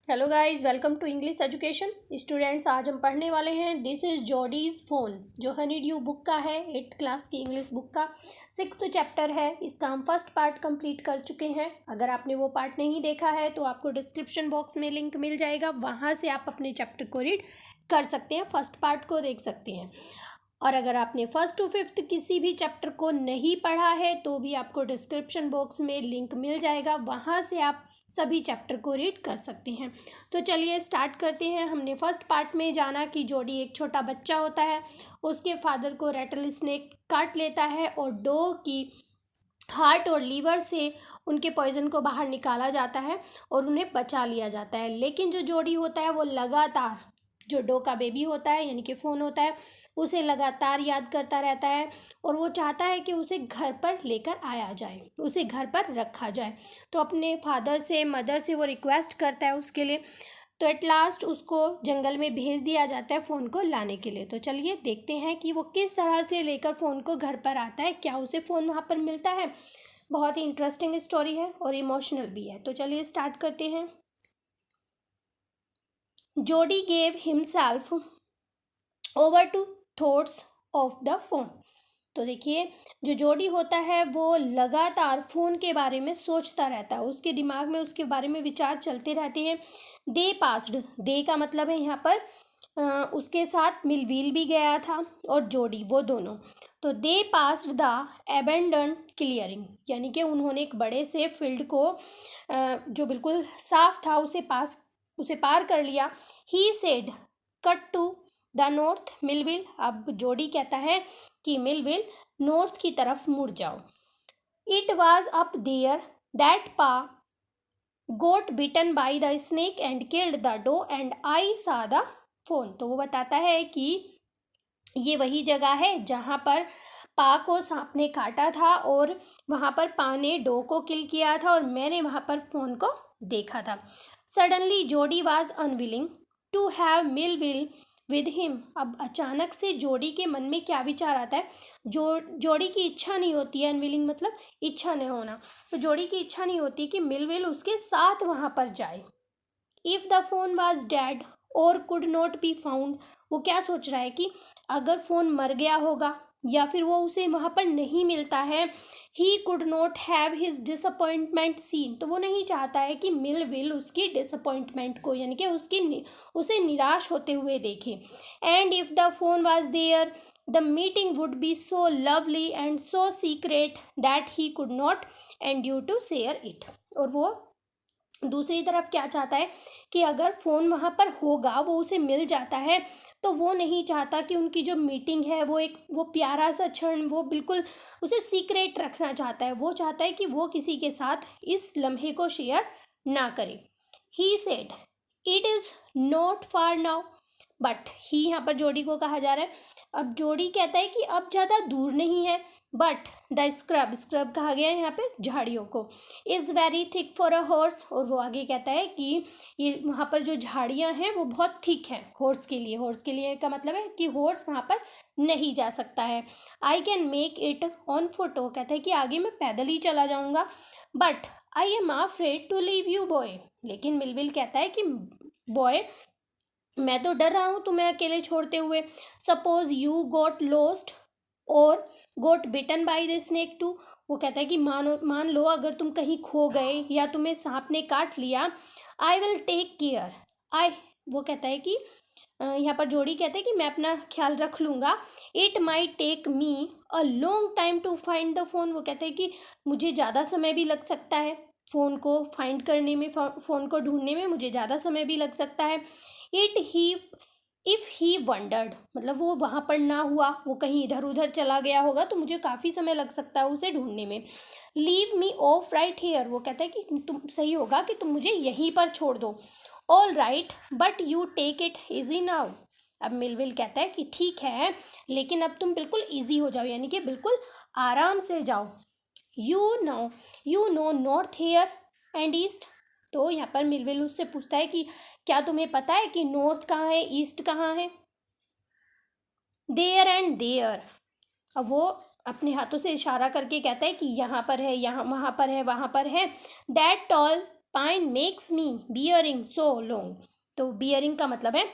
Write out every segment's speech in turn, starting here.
Hello guys, welcome to English education students. आज हम पढ़ने वाले हैं दिस इज़ जॉडीज़ फ़ोन, जो हनी ड्यू बुक का है। 8th क्लास की इंग्लिश बुक का 6th चैप्टर है। इसका हम फर्स्ट पार्ट कंप्लीट कर चुके हैं। अगर आपने वो पार्ट नहीं देखा है तो आपको डिस्क्रिप्शन बॉक्स में लिंक मिल जाएगा, वहाँ से आप अपने चैप्टर को रीड कर सकते हैं, फर्स्ट पार्ट को देख सकते हैं। और अगर आपने 1st to 5th किसी भी चैप्टर को नहीं पढ़ा है तो भी आपको डिस्क्रिप्शन बॉक्स में लिंक मिल जाएगा, वहाँ से आप सभी चैप्टर को रीड कर सकते हैं। तो चलिए स्टार्ट करते हैं। हमने फर्स्ट पार्ट में जाना कि जोडी एक छोटा बच्चा होता है, उसके फादर को रैटल स्नेक काट लेता है और डॉग की हार्ट और लीवर से उनके पॉइजन को बाहर निकाला जाता है और उन्हें बचा लिया जाता है। लेकिन जो जोडी होता है वो लगातार जो डो का बेबी होता है यानी कि फ़ोन होता है, उसे लगातार याद करता रहता है और वो चाहता है कि उसे घर पर लेकर आया जाए, उसे घर पर रखा जाए। तो अपने फादर से मदर से वो रिक्वेस्ट करता है उसके लिए। तो एट लास्ट उसको जंगल में भेज दिया जाता है फ़ोन को लाने के लिए। तो चलिए देखते हैं कि वो किस तरह से लेकर फ़ोन को घर पर आता है, क्या उसे फ़ोन वहाँ पर मिलता है। बहुत ही इंटरेस्टिंग स्टोरी है और इमोशनल भी है। तो चलिए स्टार्ट करते हैं। Jody gave himself over to thoughts of the fawn. तो देखिए, जो जोडी होता है वो लगातार फ़ोन के बारे में सोचता रहता है, उसके दिमाग में उसके बारे में विचार चलते रहते हैं। दे पास्ड, दे का मतलब है यहाँ पर उसके साथ मिलविल भी गया था और जोडी, वो दोनों। तो दे पास्ड द एबेंडन क्लियरिंग, यानी कि उन्होंने एक बड़े से फील्ड को जो बिल्कुल साफ था उसे पार कर लिया। He said cut to the north Millwheel. अब जोडी कहता है कि मिलविल नॉर्थ की तरफ मुड़ जाओ। It was up there that pa got bitten by the snake and killed the doe and I saw the fawn. तो वो बताता है कि ये वही जगह है जहाँ पर पा को सांप ने काटा था और वहाँ पर पा ने डो को किल किया था और मैंने वहाँ पर फोन को देखा था। Suddenly Jody was unwilling to have Millwheel with him. अब अचानक से जोडी के मन में क्या विचार आता है, जोडी की इच्छा नहीं होती है, अनविलिंग मतलब इच्छा नहीं होना, तो जोडी की इच्छा नहीं होती कि मिलविल उसके साथ वहाँ पर जाए। If the fawn was dead और कुड नॉट बी फाउंड, वो क्या सोच रहा है कि अगर फ़ोन मर गया होगा या फिर वो उसे वहाँ पर नहीं मिलता है, he could not have his disappointment seen, तो वो नहीं चाहता है कि मिलविल उसकी डिसअपॉइंटमेंट को यानी कि उसे निराश होते हुए देखे। And if the fawn was there the meeting would be so lovely and so secret that he could not endure to share it. और वो दूसरी तरफ क्या चाहता है कि अगर फ़ोन वहाँ पर होगा, वो उसे मिल जाता है, तो वो नहीं चाहता कि उनकी जो मीटिंग है वो प्यारा सा क्षण वो बिल्कुल उसे सीक्रेट रखना चाहता है। वो चाहता है कि वो किसी के साथ इस लम्हे को शेयर ना करे। He said it is not far now, but he यहाँ पर जोडी को कहा जा रहा है। अब जोडी कहता है कि अब ज़्यादा दूर नहीं है, बट द स्क्रब, स्क्रब कहा गया है यहाँ पे झाड़ियों को, is very thick for a horse. और वो आगे कहता है कि ये वहाँ पर जो झाड़ियाँ हैं वो बहुत थिक हैं हॉर्स के लिए। हॉर्स के लिए का मतलब है कि हॉर्स वहाँ पर नहीं जा सकता है। I can make it on foot, वो कहता है कि आगे मैं पैदल ही चला जाऊँगा। But I am afraid to leave you boy, लेकिन मिलविल कहता है कि बॉय मैं तो डर रहा हूँ तुम्हें अकेले छोड़ते हुए। सपोज यू गोट लॉस्ट और गोट bitten by the snake to, वो कहता है कि मान लो अगर तुम कहीं खो गए या तुम्हें सांप ने काट लिया, आई विल टेक केयर। वो कहता है कि यहाँ पर जोडी कहता है कि मैं अपना ख्याल रख लूँगा। It might take me a long time to find the fawn, वो कहता है कि मुझे ज़्यादा समय भी लग सकता है फ़ोन को फाइंड करने में, फ़ोन को ढूंढने में मुझे ज़्यादा समय भी लग सकता है। इफ़ ही वंडर्ड, मतलब वो वहाँ पर ना हुआ, वो कहीं इधर उधर चला गया होगा तो मुझे काफ़ी समय लग सकता है उसे ढूंढने में। Leave me off right here, वो कहता है कि तुम सही होगा कि तुम मुझे यहीं पर छोड़ दो। All right but you take it easy now. अब मिलविल कहता है कि ठीक है, लेकिन अब तुम बिल्कुल ईजी हो जाओ, यानी कि बिल्कुल आराम से जाओ। You know north here and east. तो यहाँ पर मिलविल उससे पूछता है कि क्या तुम्हें पता है कि नॉर्थ कहाँ है, ईस्ट कहाँ है। देयर एंड देयर, अब वो अपने हाथों से इशारा करके कहता है कि यहाँ पर है, यहाँ वहाँ पर है, वहाँ पर है। That tall pine makes me bearing so long. तो बियरिंग का मतलब है,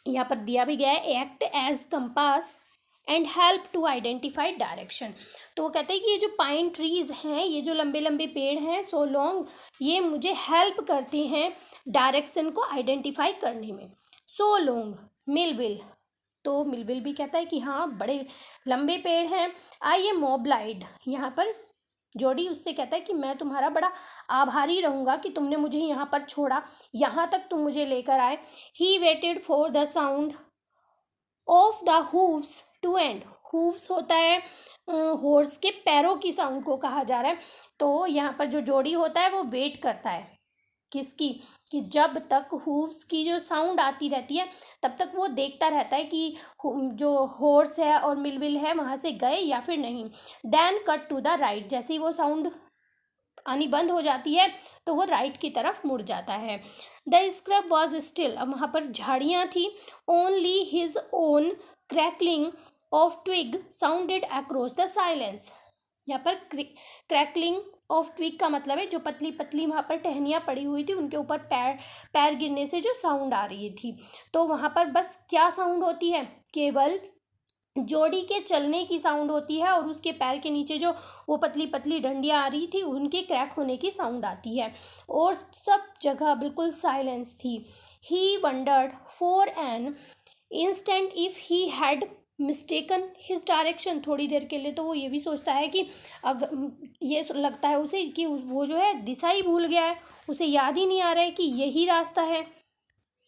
यहाँ पर दिया भी गया है, act as compass and help to identify direction. तो वो कहते हैं कि ये जो पाइन ट्रीज हैं, ये जो लंबे लंबे पेड़ हैं, सो लॉन्ग, ये मुझे हेल्प करते हैं डायरेक्शन को आइडेंटिफाई करने में। सो लॉन्ग मिलविल, तो मिलविल भी कहता है कि हाँ बड़े लंबे पेड़ हैं। आई एम मोब्लाइड, यहाँ पर जोडी उससे कहता है कि मैं तुम्हारा बड़ा आभारी रहूँगा कि तुमने मुझे यहाँ पर छोड़ा, यहाँ तक तुम मुझे लेकर आए। He waited for the sound of the hooves to end. Hooves होता है हॉर्स के पैरों की साउंड को कहा जा रहा है। तो यहाँ पर जो जोड़ी होता है वो वेट करता है किसकी, कि जब तक हूव्स की जो साउंड आती रहती है तब तक वो देखता रहता है कि जो हॉर्स है और मिलविल है वहाँ से गए या फिर नहीं। Then cut to the right, जैसे ही वो साउंड आनी बंद हो जाती है तो वो राइट की तरफ मुड़ जाता है। द स्क्रब वॉज स्टिल, अब वहाँ पर झाड़ियाँ थी। Only his own crackling of twig sounded across the silence. यहाँ पर क्रैकलिंग ऑफ ट्विग का मतलब है जो पतली पतली वहाँ पर टहनियाँ पड़ी हुई थी, उनके ऊपर पैर पैर गिरने से जो साउंड आ रही थी। तो वहाँ पर बस क्या साउंड होती है, केवल जोड़ी के चलने की साउंड होती है, और उसके पैर के नीचे जो वो पतली पतली डंडियाँ आ रही थी उनके क्रैक होने की साउंड आती है, और सब जगह बिल्कुल साइलेंस थी। He wondered for an instant if he had mistaken his direction, थोड़ी देर के लिए तो वो ये भी सोचता है कि अगर ये लगता है उसे कि वो जो है दिशा ही भूल गया है, उसे याद ही नहीं आ रहा है कि यही रास्ता है।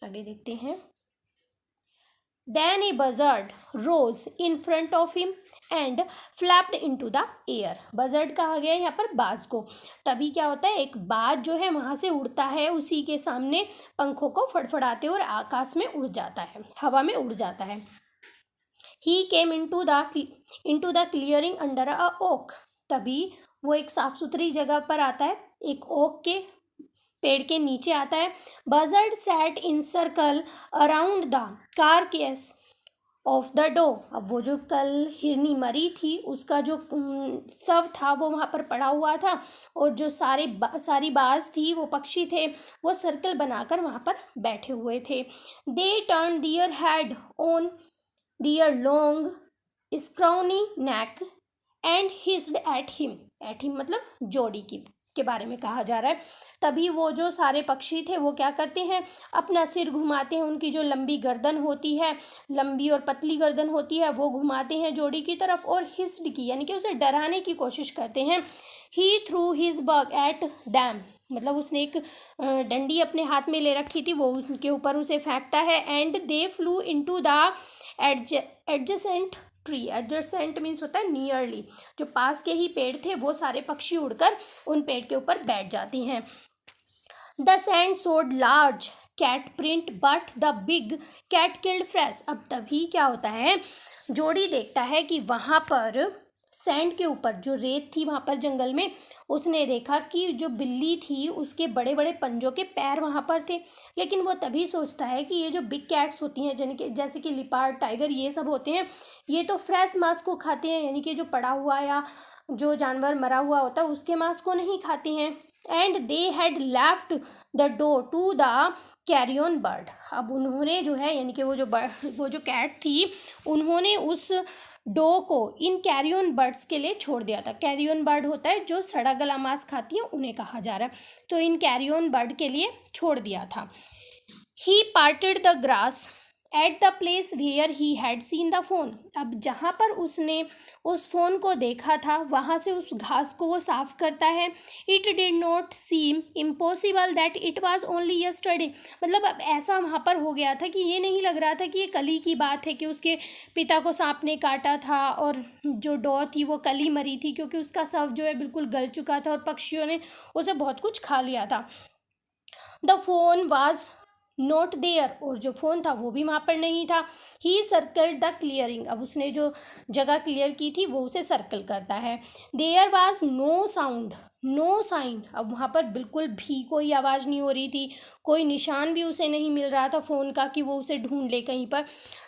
आगे देखते हैं। Then a buzzard rose in front of him and flapped into the air। buzzard कहा गया है यहाँ पर बाज को। तभी क्या होता है, एक बाज जो है वहाँ से उड़ता है, उसी के सामने पंखों को फड़फड़ाते और आकाश में उड़ जाता है, हवा में उड़ जाता है। He came into the clearing under a oak। तभी वो एक साफ सुथरी जगह पर आता है, एक ओक के पेड़ के नीचे आता है। Buzzards sat in circle around the carcass of the doe. अब वो जो कल हिरनी मरी थी उसका जो शव था वो वहाँ पर पड़ा हुआ था, और जो सारी बाज थी, वो पक्षी थे, वो सर्कल बनाकर वहाँ पर बैठे हुए थे। They turn their head on their long scrawny neck and hissed at him मतलब जोड़ी के बारे में कहा जा रहा है। तभी वो जो सारे पक्षी थे वो क्या करते हैं, अपना सिर घुमाते हैं, उनकी जो लंबी गर्दन होती है, लंबी और पतली गर्दन होती है, वो घुमाते हैं जोड़ी की तरफ, और हिस्ड की यानी कि उसे डराने की कोशिश करते हैं। He threw his bug at them, मतलब उसने एक डंडी अपने हाथ में ले रखी थी, वो उनके ऊपर उसे फेंकता है। And they flu into the adjacent tree. Adjacent means होता है नियरली, जो पास के ही पेड़ थे वो सारे पक्षी उड़कर उन पेड़ के ऊपर बैठ जाती हैं। The sand showed large cat print but the big cat killed fresh. अब तभी क्या होता है, जोड़ी देखता है कि वहाँ पर सैंड के ऊपर जो रेत थी वहाँ पर जंगल में, उसने देखा कि जो बिल्ली थी उसके बड़े बड़े पंजों के पैर वहाँ पर थे। लेकिन वो तभी सोचता है कि ये जो बिग कैट्स होती हैं जैसे कि लिपार्ड, टाइगर, ये सब होते हैं, ये तो फ्रेश मांस को खाते हैं, यानी कि जो पड़ा हुआ या जो जानवर मरा हुआ होता है उसके मांस को नहीं खाते हैं। And they had left the doe to the carrion bird. अब उन्होंने जो है यानी कि वो जो कैट थी, उन्होंने उस डो को इन कैरियन बर्ड्स के लिए छोड़ दिया था। कैरियन बर्ड होता है जो सड़ा गला मांस खाती है, उन्हें कहा जा रहा है, तो इन कैरियन बर्ड के लिए छोड़ दिया था। He parted the grass at the place where he had seen the fawn. अब जहाँ पर उसने उस फ़ोन को देखा था वहाँ से उस घास को वो साफ करता है। It did not seem impossible that it was only yesterday. मतलब अब ऐसा वहाँ पर हो गया था कि ये नहीं लग रहा था कि ये कल ही की बात है कि उसके पिता को सांप ने काटा था, और जो डॉ थी वो कल ही मरी थी, क्योंकि उसका शव जो है बिल्कुल गल चुका था और पक्षियों ने उसे बहुत कुछ खा लिया था। The fawn was not there, और जो फ़ोन था वो भी वहाँ पर नहीं था। ही सर्कल्ड द क्लियरिंग। अब उसने जो जगह क्लियर की थी वो उसे सर्कल करता है। There was no sound no sign. अब वहाँ पर बिल्कुल भी कोई आवाज़ नहीं हो रही थी, कोई निशान भी उसे नहीं मिल रहा था फ़ोन का कि वो उसे ढूंढ ले कहीं पर।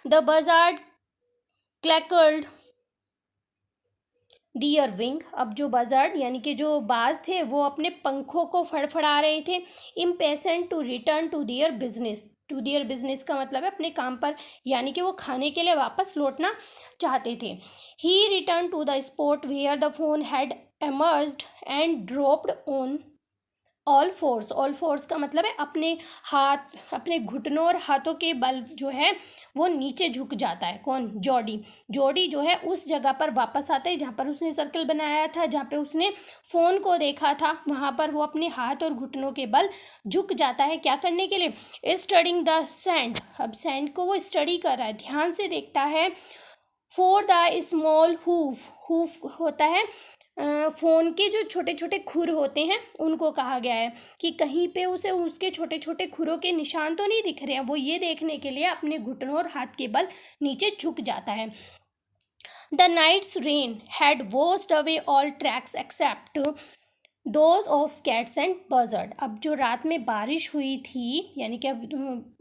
द बजार्ड क्लैकर्ड दियर विंग, अब जो बजर्ड यानी कि जो बाज थे वो अपने पंखों को फड़फड़ा रहे थे। Impatient to return to their business, to their business का मतलब है अपने काम पर, यानी कि वो खाने के लिए वापस लौटना चाहते थे। He return to the spot where the fawn had emerged and dropped on all fours. All fours का मतलब है अपने हाथ, अपने घुटनों और हाथों के बल जो है वो नीचे झुक जाता है। कौन? जॉडी। जॉडी जो है उस जगह पर वापस आता है जहाँ पर उसने सर्कल बनाया था, जहाँ पे उसने फ़ोन को देखा था, वहाँ पर वो अपने हाथ और घुटनों के बल झुक जाता है। क्या करने के लिए? Studying the sand. अब सैंड को वो स्टडी कर रहा है, ध्यान से देखता है। For the small hoof, hoof होता है फ़ोन के जो छोटे छोटे खुर होते हैं उनको कहा गया है कि कहीं पे उसे उसके छोटे छोटे खुरों के निशान तो नहीं दिख रहे हैं। वो ये देखने के लिए अपने घुटनों और हाथ के बल नीचे झुक जाता है। The night's rain had washed away all tracks except those of cats and buzzard. अब जो रात में बारिश हुई थी, यानी कि अब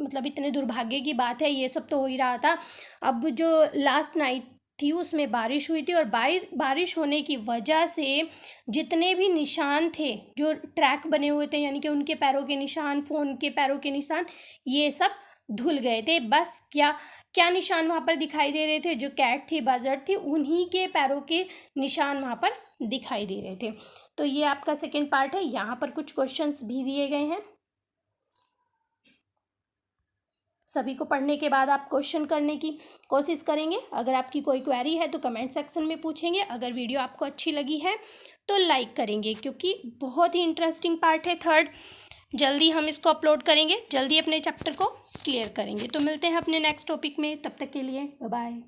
मतलब इतने दुर्भाग्य की बात है, ये सब तो हो ही रहा था। अब जो लास्ट नाइट थी उसमें बारिश हुई थी और बारिश होने की वजह से जितने भी निशान थे, जो ट्रैक बने हुए थे, यानी कि उनके पैरों के निशान, फ़ोन के पैरों के निशान, ये सब धुल गए थे। बस क्या क्या निशान वहाँ पर दिखाई दे रहे थे? जो कैट थी, बजर्ड थी, उन्हीं के पैरों के निशान वहाँ पर दिखाई दे रहे थे। तो ये आपका सेकेंड पार्ट है। यहाँ पर कुछ क्वेश्चंस भी दिए गए हैं, सभी को पढ़ने के बाद आप क्वेश्चन करने की कोशिश करेंगे। अगर आपकी कोई क्वेरी है तो कमेंट सेक्शन में पूछेंगे। अगर वीडियो आपको अच्छी लगी है तो लाइक करेंगे, क्योंकि बहुत ही इंटरेस्टिंग पार्ट है थर्ड। जल्दी हम इसको अपलोड करेंगे, जल्दी अपने चैप्टर को क्लियर करेंगे। तो मिलते हैं अपने नेक्स्ट टॉपिक में, तब तक के लिए बाय बाय।